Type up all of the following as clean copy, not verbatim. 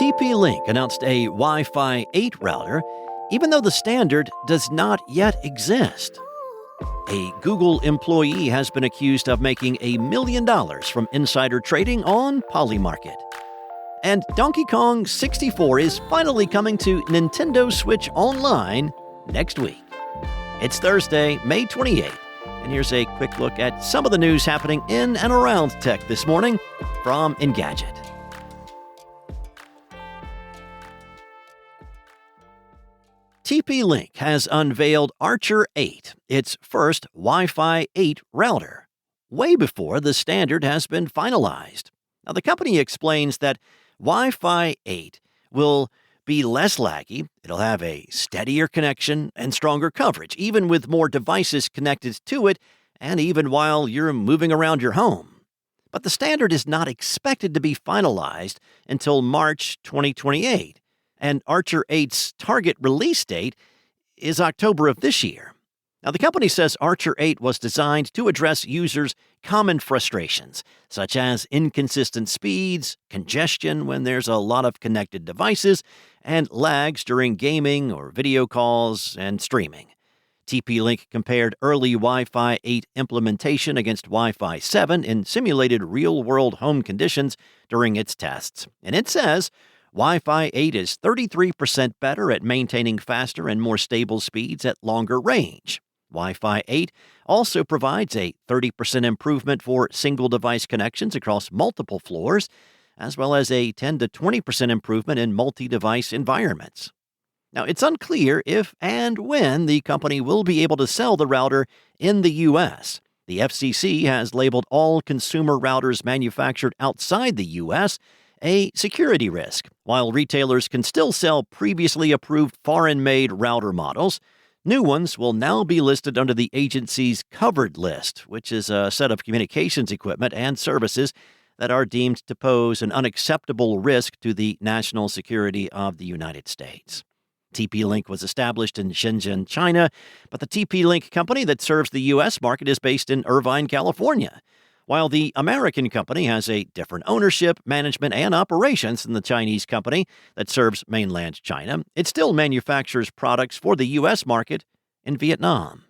TP-Link announced a Wi-Fi 8 router, even though the standard does not yet exist. A Google employee has been accused of making $1 million from insider trading on Polymarket. And Donkey Kong 64 is finally coming to Nintendo Switch Online next week. It's Thursday, May 28th, and here's a quick look at some of the news happening in and around tech this morning from Engadget. TP-Link has unveiled Archer 8, its first Wi-Fi 8 router, way before the standard has been finalized. Now, the company explains that Wi-Fi 8 will be less laggy, it'll have a steadier connection and stronger coverage, even with more devices connected to it, and even while you're moving around your home. But the standard is not expected to be finalized until March 2028. And Archer 8's target release date is October of this year. Now, the company says Archer 8 was designed to address users' common frustrations, such as inconsistent speeds, congestion when there's a lot of connected devices, and lags during gaming or video calls and streaming. TP-Link compared early Wi-Fi 8 implementation against Wi-Fi 7 in simulated real-world home conditions during its tests, and it says Wi-Fi 8 is 33% better at maintaining faster and more stable speeds at longer range. Wi-Fi 8 also provides a 30% improvement for single-device connections across multiple floors, as well as a 10 to 20% improvement in multi-device environments. Now, it's unclear if and when the company will be able to sell the router in the U.S. The FCC has labeled all consumer routers manufactured outside the U.S. a security risk. While retailers can still sell previously approved foreign-made router models, new ones will now be listed under the agency's covered list, which is a set of communications equipment and services that are deemed to pose an unacceptable risk to the national security of the United States. TP-Link was established in Shenzhen, China, but the TP-Link company that serves the U.S. market is based in Irvine, California. While the American company has a different ownership, management, and operations than the Chinese company that serves mainland China, it still manufactures products for the U.S. market in Vietnam.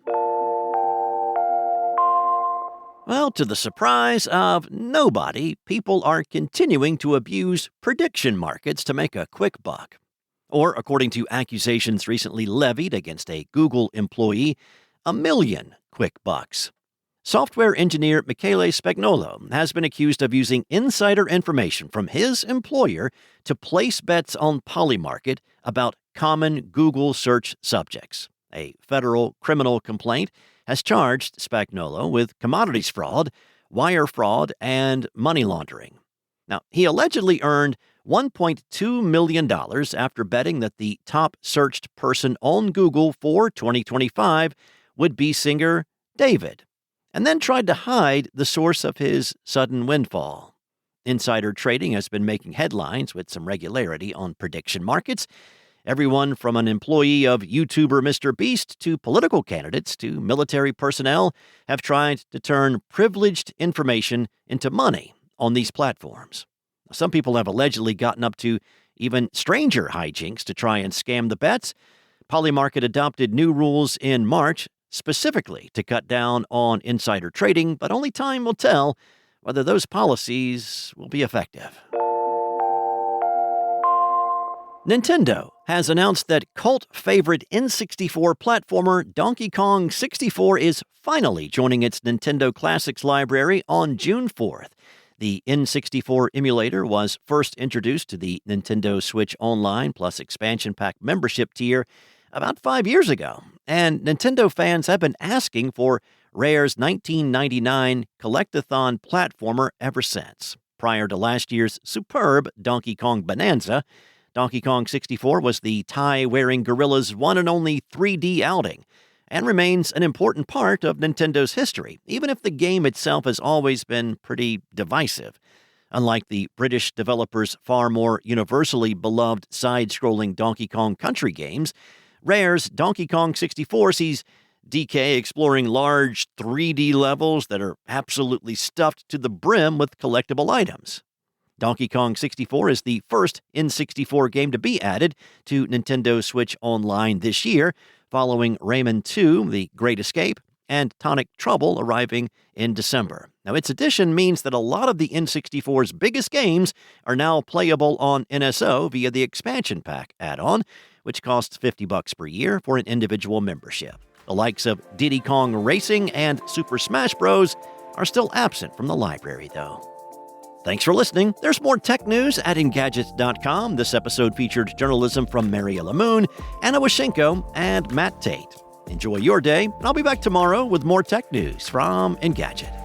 Well, to the surprise of nobody, people are continuing to abuse prediction markets to make a quick buck. Or, according to accusations recently levied against a Google employee, 1 million quick bucks. Software engineer Michele Spagnuolo has been accused of using insider information from his employer to place bets on Polymarket about common Google search subjects. A federal criminal complaint has charged Spagnuolo with commodities fraud, wire fraud, and money laundering. Now, he allegedly earned $1.2 million after betting that the top searched person on Google for 2025 would be singer David, and then tried to hide the source of his sudden windfall. Insider trading has been making headlines with some regularity on prediction markets. Everyone from an employee of YouTuber Mr. Beast to political candidates to military personnel have tried to turn privileged information into money on these platforms. Some people have allegedly gotten up to even stranger hijinks to try and scam the bets. Polymarket adopted new rules in March specifically to cut down on insider trading, but only time will tell whether those policies will be effective. Nintendo has announced that cult favorite N64 platformer Donkey Kong 64 is finally joining its Nintendo Classics library on June 4th. The N64 emulator was first introduced to the Nintendo Switch Online Plus Expansion Pack membership tier about 5 years ago, and Nintendo fans have been asking for Rare's 1999 Collectathon platformer ever since. Prior to last year's superb Donkey Kong Bonanza, Donkey Kong 64 was the tie-wearing gorilla's one and only 3D outing, and remains an important part of Nintendo's history, even if the game itself has always been pretty divisive. Unlike the British developer's far more universally beloved side-scrolling Donkey Kong Country games, Rare's Donkey Kong 64 sees DK exploring large 3D levels that are absolutely stuffed to the brim with collectible items. Donkey Kong 64 is the first N64 game to be added to Nintendo Switch Online this year, following Rayman 2, The Great Escape, and Tonic Trouble arriving in December. Now, its addition means that a lot of the N64's biggest games are now playable on NSO via the expansion pack add-on, which costs $50 per year for an individual membership. The likes of Diddy Kong Racing and Super Smash Bros. Are still absent from the library, though. Thanks for listening. There's more tech news at Engadget.com. This episode featured journalism from Mariella Moon, Anna Washenko, and Matt Tate. Enjoy your day, and I'll be back tomorrow with more tech news from Engadget.